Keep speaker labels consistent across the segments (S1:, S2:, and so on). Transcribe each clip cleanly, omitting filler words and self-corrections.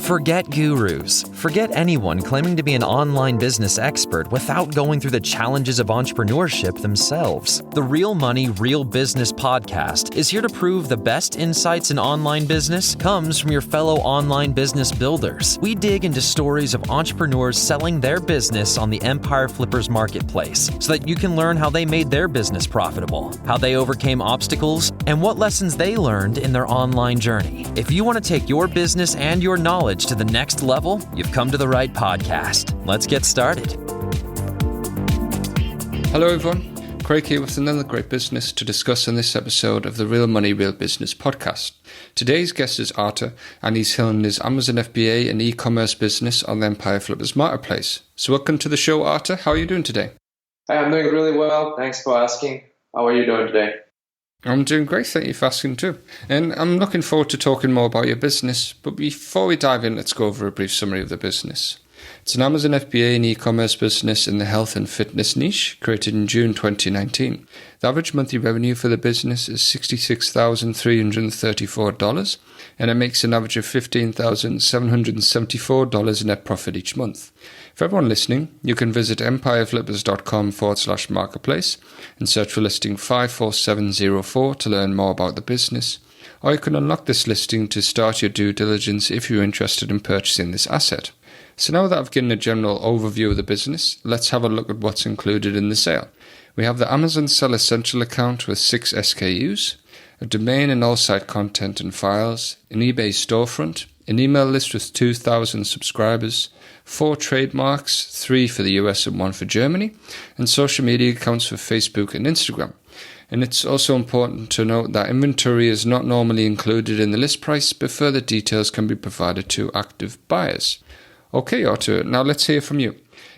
S1: Forget gurus. Forget anyone claiming to be an online business expert without going through the challenges of entrepreneurship themselves. The Real Money, Real Business podcast is here to prove the best insights in online business comes from your fellow online business builders. We dig into stories of entrepreneurs selling their business on the Empire Flippers marketplace so that you can learn how they made their business profitable, how they overcame obstacles, and what lessons they learned in their online journey. If you want to take your business and your knowledge to the next level, you've come to the right podcast. Let's get started.
S2: Hello everyone, Craig here with another great business to discuss in this episode of the Real Money, Real Business podcast. Today's guest is Arthur, and he's selling his Amazon FBA and e-commerce business on the Empire Flippers marketplace. So welcome to the show, Arthur. How are you doing today?
S3: Hi, I'm doing really well. Thanks for asking. How are you doing today?
S2: I'm doing great, thank you for asking too. And I'm looking forward to talking more about your business, but before we dive in, let's go over a brief summary of the business. It's an Amazon FBA and e-commerce business in the health and fitness niche, created in June 2019. The average monthly revenue for the business is $66,334, and it makes an average of $15,774 net profit each month. For everyone listening, you can visit empireflippers.com/marketplace and search for listing 54704 to learn more about the business, or you can unlock this listing to start your due diligence if you're interested in purchasing this asset. So now that I've given a general overview of the business, let's have a look at what's included in the sale. We have the Amazon Sell Essential account with 6 SKUs, a domain and all site content and files, an eBay storefront, an email list with 2,000 subscribers, 4 trademarks, 3 for the US and 1 for Germany, and social media accounts for Facebook and Instagram. And it's also important to note that inventory is not normally included in the list price, but further details can be provided to active buyers. Okay, Arthur, now let's hear from you.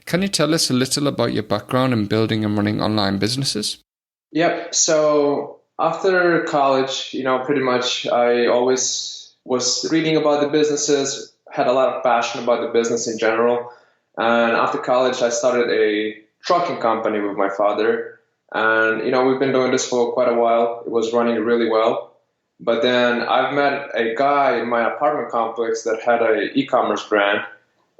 S2: Can you tell us a little about your background in building and running online businesses?
S3: Yep. So after college, pretty much I always was reading about the businesses, had a lot of passion about the business in general. And after college, I started a trucking company with my father. And, we've been doing this for quite a while. It was running really well. But then I've met a guy in my apartment complex that had an e-commerce brand,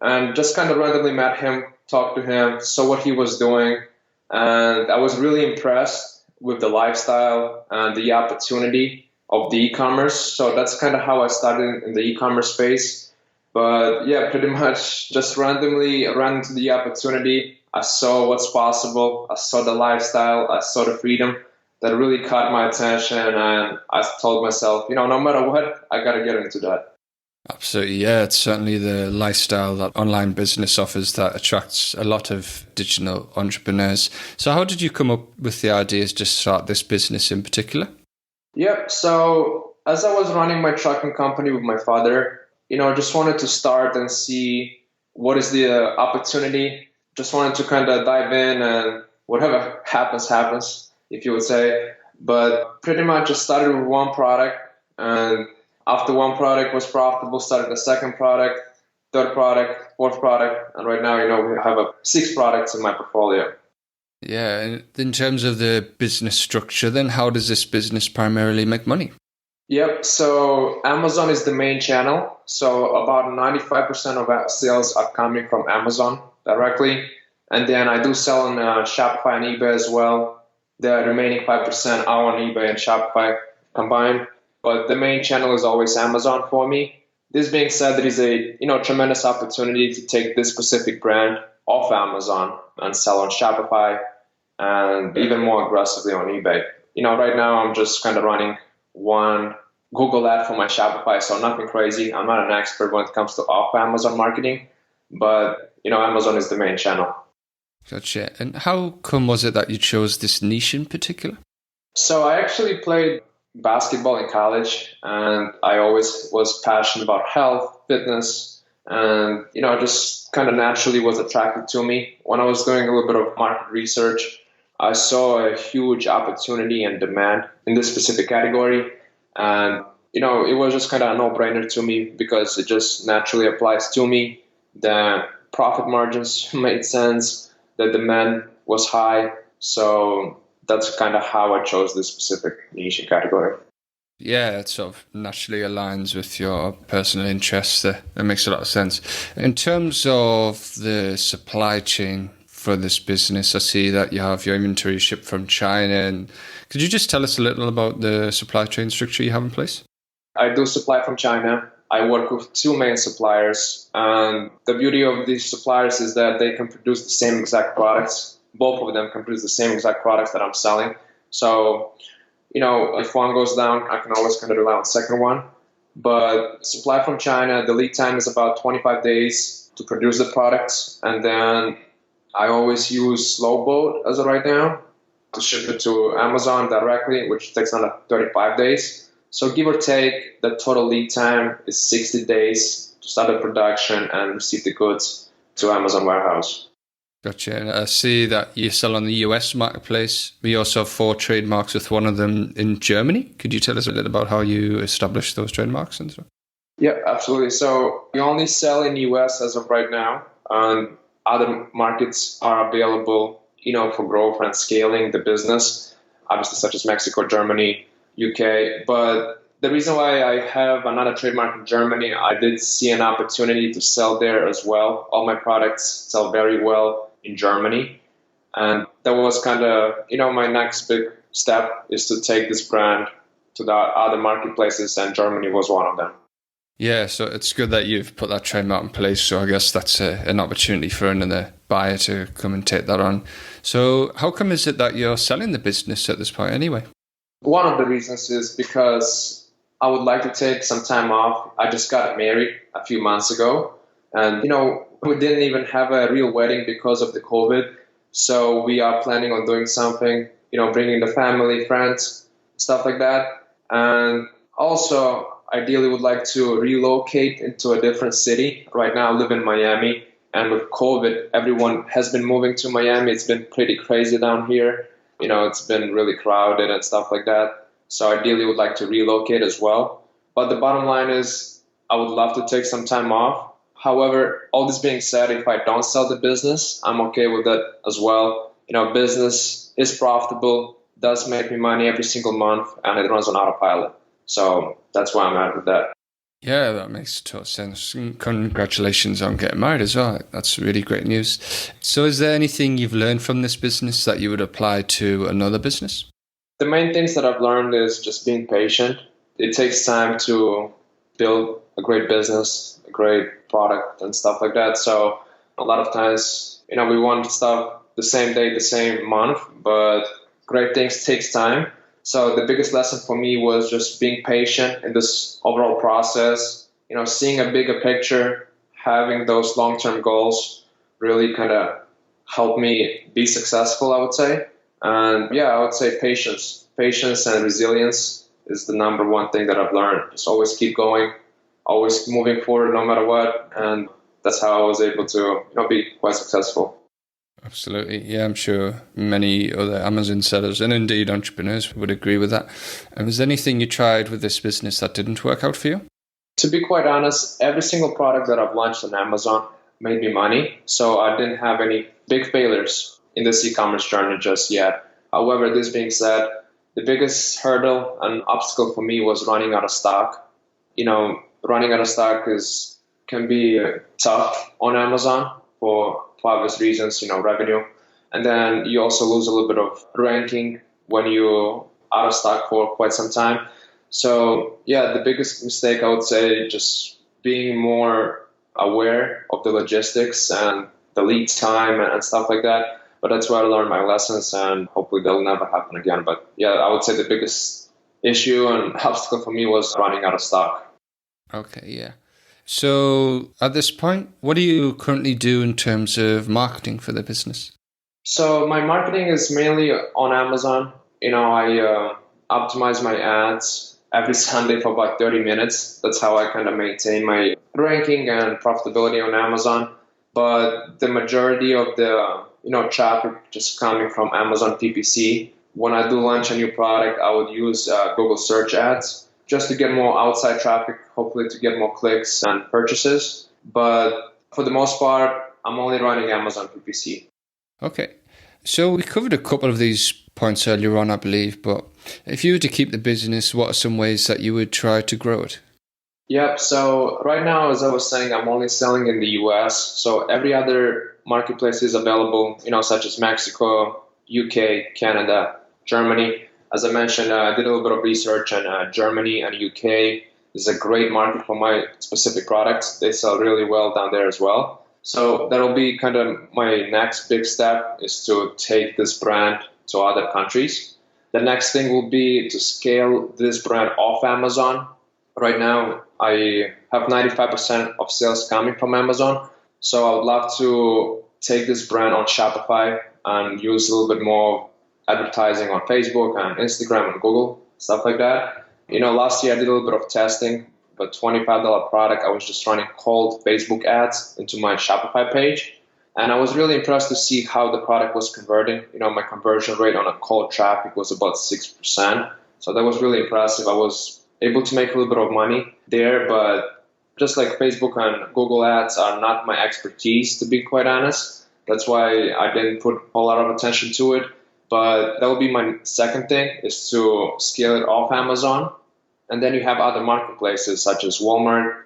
S3: and just kind of randomly met him, talked to him, saw what he was doing. And I was really impressed with the lifestyle and the opportunity of the e-commerce. So that's kind of how I started in the e-commerce space. But yeah, pretty much just randomly ran into the opportunity. I saw what's possible. I saw the lifestyle. I saw the freedom that really caught my attention. And I told myself, no matter what, I got to get into that.
S2: Absolutely, yeah. It's certainly the lifestyle that online business offers that attracts a lot of digital entrepreneurs. So how did you come up with the ideas to start this business in particular?
S3: Yep. So as I was running my trucking company with my father, just wanted to start and see what is the opportunity. Just wanted to kind of dive in, and whatever happens, if you would say. But pretty much just started with one product, and after one product was profitable, started the second product, third product, fourth product, and right now, we have 6 products in my portfolio.
S2: Yeah, and in terms of the business structure, then how does this business primarily make money?
S3: Yep, so Amazon is the main channel. So about 95% of our sales are coming from Amazon directly. And then I do sell on Shopify and eBay as well. The remaining 5% are on eBay and Shopify combined. But the main channel is always Amazon for me. This being said, there is a tremendous opportunity to take this specific brand off Amazon and sell on Shopify and even more aggressively on eBay. Right now I'm just kind of running one Google ad for my Shopify, so nothing crazy. I'm not an expert when it comes to off Amazon marketing, but Amazon is the main channel.
S2: Gotcha. And how come was it that you chose this niche in particular?
S3: So I actually played basketball in college, and I always was passionate about health, fitness, and just kind of naturally was attracted to me. When I was doing a little bit of market research, I saw a huge opportunity and demand in this specific category, and it was just kind of a no-brainer to me because it just naturally applies to me. The profit margins made sense, the demand was high, so that's kind of how I chose this specific niche category.
S2: Yeah, it sort of naturally aligns with your personal interests. That makes a lot of sense. In terms of the supply chain for this business, I see that you have your inventory shipped from China. And could you just tell us a little about the supply chain structure you have in place?
S3: I do supply from China. I work with two main suppliers. And the beauty of these suppliers is that they can produce the same exact products. Both of them can produce the same exact products that I'm selling. So, if one goes down, I can always kind of rely on the second one. But supply from China, the lead time is about 25 days to produce the products. And then I always use Slow Boat as of right now to ship it to Amazon directly, which takes another 35 days. So give or take, the total lead time is 60 days to start the production and receive the goods to Amazon warehouse.
S2: Gotcha. And I see that you sell on the US marketplace. We also have 4 trademarks with one of them in Germany. Could you tell us a little about how you established those trademarks and so?
S3: Yeah, absolutely. So we only sell in the US as of right now, and other markets are available, for growth and scaling the business, obviously such as Mexico, Germany, UK. But the reason why I have another trademark in Germany, I did see an opportunity to sell there as well. All my products sell very well in Germany. And that was kind of, my next big step is to take this brand to the other marketplaces, and Germany was one of them.
S2: Yeah, so it's good that you've put that trademark in place. So I guess that's an opportunity for another buyer to come and take that on. So how come is it that you're selling the business at this point anyway?
S3: One of the reasons is because I would like to take some time off. I just got married a few months ago. And, we didn't even have a real wedding because of the COVID. So we are planning on doing something, bringing the family, friends, stuff like that. And also, ideally would like to relocate into a different city. Right now I live in Miami. And with COVID, everyone has been moving to Miami. It's been pretty crazy down here. It's been really crowded and stuff like that. So ideally would like to relocate as well. But the bottom line is I would love to take some time off. However, all this being said, if I don't sell the business, I'm okay with that as well. Business is profitable, does make me money every single month, and it runs on autopilot. So that's why I'm at with that.
S2: Yeah, that makes total sense. Congratulations on getting married as well. That's really great news. So is there anything you've learned from this business that you would apply to another business?
S3: The main things that I've learned is just being patient. It takes time to build a great business, a great product and stuff like that. So a lot of times, we want stuff the same day, the same month, but great things takes time. So the biggest lesson for me was just being patient in this overall process, seeing a bigger picture, having those long-term goals really kind of helped me be successful, I would say. And yeah, I would say patience and resilience is the number one thing that I've learned. Just always keep going, always moving forward no matter what. And that's how I was able to, be quite successful.
S2: Absolutely. Yeah, I'm sure many other Amazon sellers and indeed entrepreneurs would agree with that. And was there anything you tried with this business that didn't work out for you?
S3: To be quite honest, every single product that I've launched on Amazon made me money. So I didn't have any big failures in this e-commerce journey just yet. However, this being said, the biggest hurdle and obstacle for me was running out of stock. Running out of stock can be tough on Amazon for obvious reasons, revenue. And then you also lose a little bit of ranking when you're out of stock for quite some time. So yeah, the biggest mistake I would say just being more aware of the logistics and the lead time and stuff like that. But that's where I learned my lessons, and hopefully they'll never happen again. But yeah, I would say the biggest issue and obstacle for me was running out of stock.
S2: Okay, yeah. So at this point, what do you currently do in terms of marketing for the business?
S3: So my marketing is mainly on Amazon. I optimize my ads every Sunday for about 30 minutes. That's how I kind of maintain my ranking and profitability on Amazon. But the majority of the traffic just coming from Amazon PPC. When I do launch a new product, I would use Google search ads just to get more outside traffic, hopefully to get more clicks and purchases. But for the most part, I'm only running Amazon PPC.
S2: Okay. So we covered a couple of these points earlier on, I believe. But if you were to keep the business, what are some ways that you would try to grow it?
S3: Yep. So right now, as I was saying, I'm only selling in the US. So every other marketplace is available, such as Mexico, UK, Canada, Germany. As I mentioned, I did a little bit of research, and Germany and UK is a great market for my specific products. They sell really well down there as well. So that'll be kind of my next big step, is to take this brand to other countries. The next thing will be to scale this brand off Amazon. Right now, I have 95% of sales coming from Amazon. So I would love to take this brand on Shopify and use a little bit more advertising on Facebook and Instagram and Google, stuff like that. Last year I did a little bit of testing, but $25 product, I was just running cold Facebook ads into my Shopify page. And I was really impressed to see how the product was converting. My conversion rate on a cold traffic was about 6%. So that was really impressive. I was able to make a little bit of money there, but just like Facebook and Google ads are not my expertise, to be quite honest. That's why I didn't put a lot of attention to it. But that will be my second thing, is to scale it off Amazon. And then you have other marketplaces such as Walmart,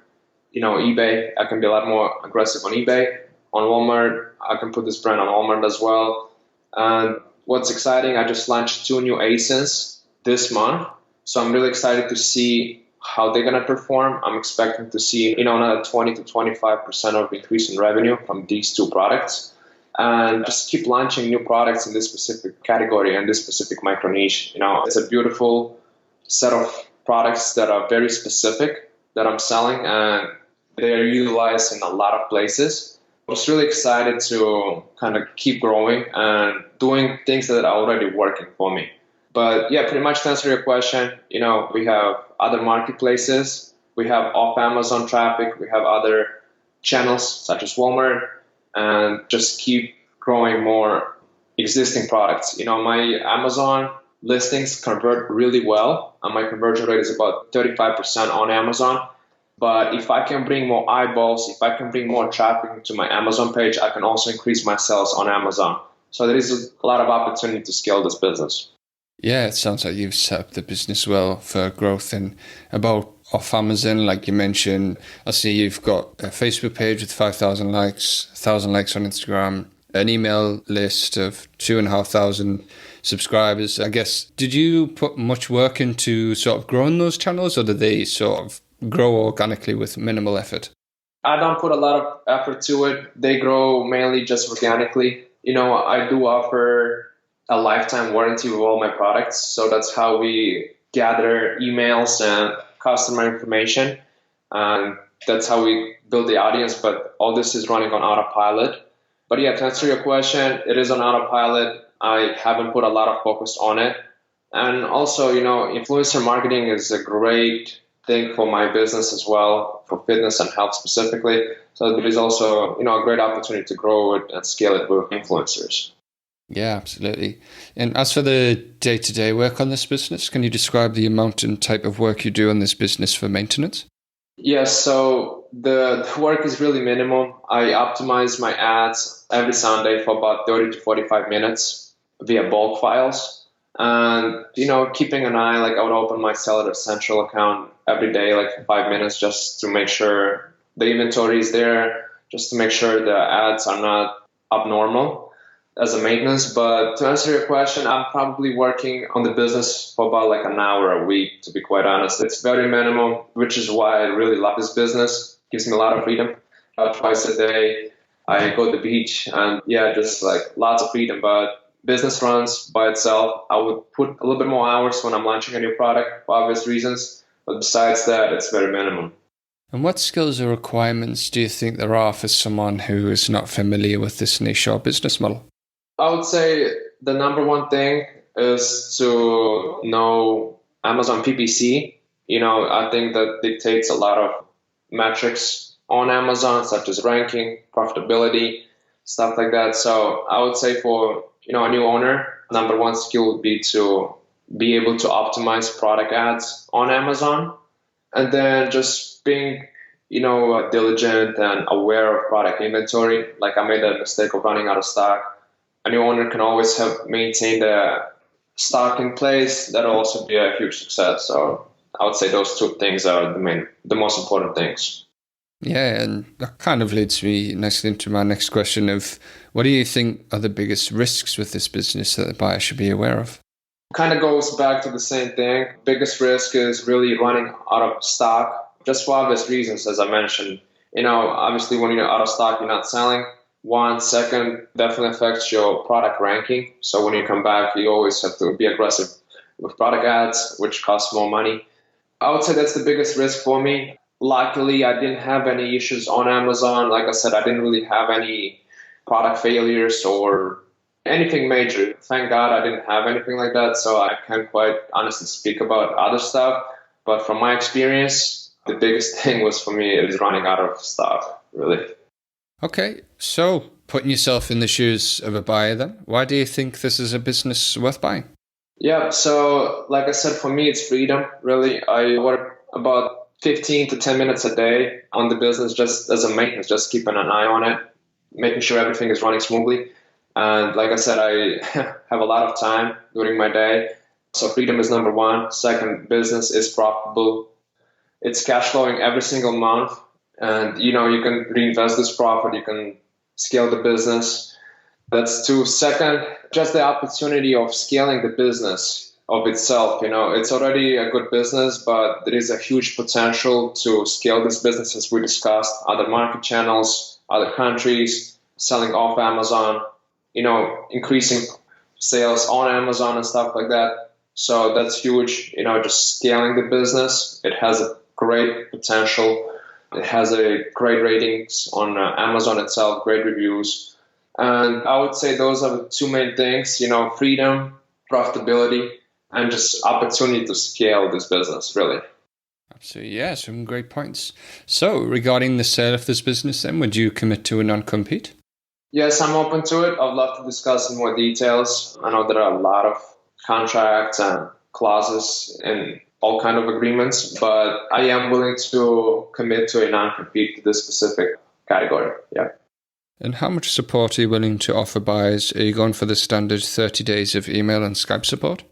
S3: eBay. I can be a lot more aggressive on eBay. On Walmart, I can put this brand on Walmart as well. And what's exciting, I just launched 2 new ASINs this month. So I'm really excited to see how they're going to perform. I'm expecting to see, another 20 to 25% of increase in revenue from these 2 products. And just keep launching new products in this specific category and this specific micro niche. It's a beautiful set of products that are very specific that I'm selling, and they are utilized in a lot of places. I'm just really excited to kind of keep growing and doing things that are already working for me. But yeah, pretty much to answer your question, we have other marketplaces, we have off Amazon traffic, we have other channels such as Walmart, and just keep growing more existing products. My Amazon listings convert really well, and my conversion rate is about 35% on Amazon. But if I can bring more eyeballs, if I can bring more traffic to my Amazon page, I can also increase my sales on Amazon. So there is a lot of opportunity to scale this business.
S2: Yeah, it sounds like you've set up the business well for growth. And about off Amazon, like you mentioned, I see you've got a Facebook page with 5,000 likes, 1,000 likes on Instagram, an email list of 2,500 subscribers. I guess, did you put much work into sort of growing those channels, or did they sort of grow organically with minimal effort?
S3: I don't put a lot of effort to it. They grow mainly just organically. I do offer a lifetime warranty with all my products. So that's how we gather emails and customer information. And that's how we build the audience. But all this is running on autopilot. But yeah, to answer your question, it is on autopilot. I haven't put a lot of focus on it. And also, influencer marketing is a great thing for my business as well, for fitness and health specifically. So there is also, a great opportunity to grow it and scale it with influencers.
S2: Yeah, absolutely. And as for the day-to-day work on this business, can you describe the amount and type of work you do on this business for maintenance?
S3: Yes, so the work is really minimum. I optimize my ads every Sunday for about 30 to 45 minutes via bulk files. And, keeping an eye, like I would open my Seller Central account every day, like for 5 minutes, just to make sure the inventory is there, just to make sure the ads are not abnormal as a maintenance. But to answer your question, I'm probably working on the business for about like an hour a week, to be quite honest. It's very minimum, which is why I really love this business. It gives me a lot of freedom. Twice a day, I go to the beach, and just like lots of freedom. But business runs by itself. I would put a little bit more hours when I'm launching a new product for obvious reasons. But besides that, it's very minimum.
S2: And what skills or requirements do you think there are for someone who is not familiar with this niche or business model?
S3: I would say the number one thing is to know Amazon PPC. I think that dictates a lot of metrics on Amazon, such as ranking, profitability, stuff like that. So I would say for, a new owner, number one skill would be to be able to optimize product ads on Amazon. And then just being, diligent and aware of product inventory. Like I made a mistake of running out of stock. A new owner can always have maintained a stock in place, that'll also be a huge success. So I would say those two things are the most important things.
S2: Yeah, and that kind of leads me nicely into my next question of what do you think are the biggest risks with this business that the buyer should be aware of?
S3: Kind of goes back to the same thing. Biggest risk is really running out of stock, just for obvious reasons, as I mentioned. Obviously when you're out of stock, you're not selling. 1 second definitely affects your product ranking. So when you come back, you always have to be aggressive with product ads, which costs more money. I would say that's the biggest risk for me. Luckily, I didn't have any issues on Amazon. Like I said, I didn't really have any product failures or anything major. Thank God I didn't have anything like that. So I can't quite honestly speak about other stuff. But from my experience, the biggest thing was for me is running out of stock, really.
S2: Okay, so putting yourself in the shoes of a buyer then, why do you think this is a business worth buying?
S3: Yeah, so like I said, for me, it's freedom, really. I work about 15 to 10 minutes a day on the business just as a maintenance, just keeping an eye on it, making sure everything is running smoothly. And like I said, I have a lot of time during my day. So freedom is number one. Second, business is profitable. It's cash flowing every single month. And, you can reinvest this profit. You can scale the business. That's two. Second, just the opportunity of scaling the business of itself. It's already a good business, but there is a huge potential to scale this business, as we discussed, other market channels, other countries, selling off Amazon, increasing sales on Amazon and stuff like that. So that's huge. Just scaling the business. It has a great potential. It has a great ratings on Amazon itself, great reviews. And I would say those are the two main things, freedom, profitability, and just opportunity to scale this business, really.
S2: Absolutely, yeah, some great points. So regarding the sale of this business then, would you commit to a non-compete?
S3: Yes, I'm open to it. I'd love to discuss in more details. I know there are a lot of contracts and clauses and all kind of agreements, but I am willing to commit to a non-compete to this specific category. Yeah.
S2: And how much support are you willing to offer buyers? Are you going for the standard 30 days of email and Skype support?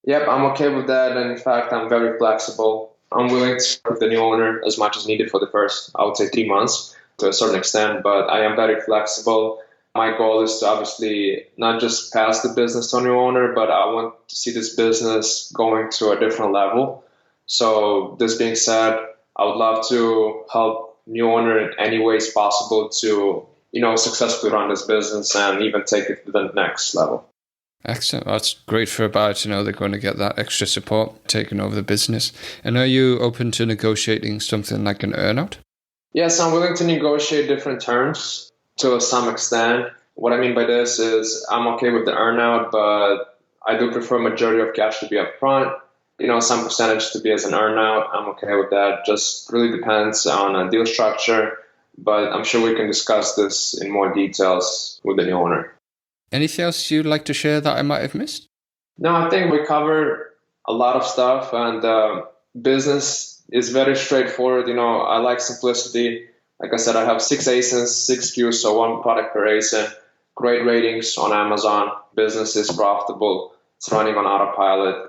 S3: Yep, I'm okay with that. And in fact, I'm very flexible. I'm willing to work with the new owner as much as needed for the first, I would say, 3 months to a certain extent, but I am very flexible. My goal is to obviously not just pass the business to a new owner, but I want to see this business going to a different level. So this being said, I would love to help new owner in any ways possible to, successfully run this business and even take it to the next level.
S2: Excellent. That's great for a buyer to know they're going to get that extra support taking over the business. And are you open to negotiating something like an earnout?
S3: Yes, I'm willing to negotiate different terms to some extent. What I mean by this is I'm okay with the earnout, but I do prefer majority of cash to be up front. Some percentage to be as an earnout. I'm okay with that. Just really depends on a deal structure, but I'm sure we can discuss this in more details with the new owner.
S2: Anything else you'd like to share that I might have missed?
S3: No, I think we covered a lot of stuff, and business is very straightforward. I like simplicity. Like I said, I have 6 ASINs, 6 SKUs, so 1 product per ASIN. Great ratings on Amazon. Business is profitable. It's running on autopilot.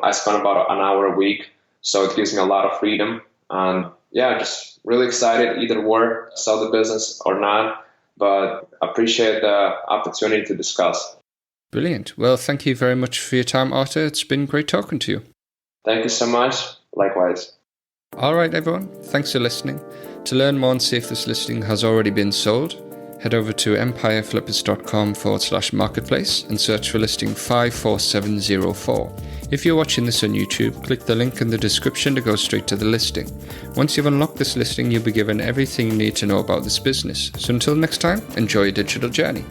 S3: I spend about an hour a week, so it gives me a lot of freedom. And yeah, just really excited either way, sell the business or not, but appreciate the opportunity to discuss.
S2: Brilliant. Well, thank you very much for your time, Artur. It's been great talking to you.
S3: Thank you so much. Likewise.
S2: All right, everyone. Thanks for listening. To learn more and see if this listing has already been sold, head over to empireflippers.com/marketplace and search for listing 54704. If you're watching this on YouTube, click the link in the description to go straight to the listing. Once you've unlocked this listing, you'll be given everything you need to know about this business. So until next time, enjoy your digital journey.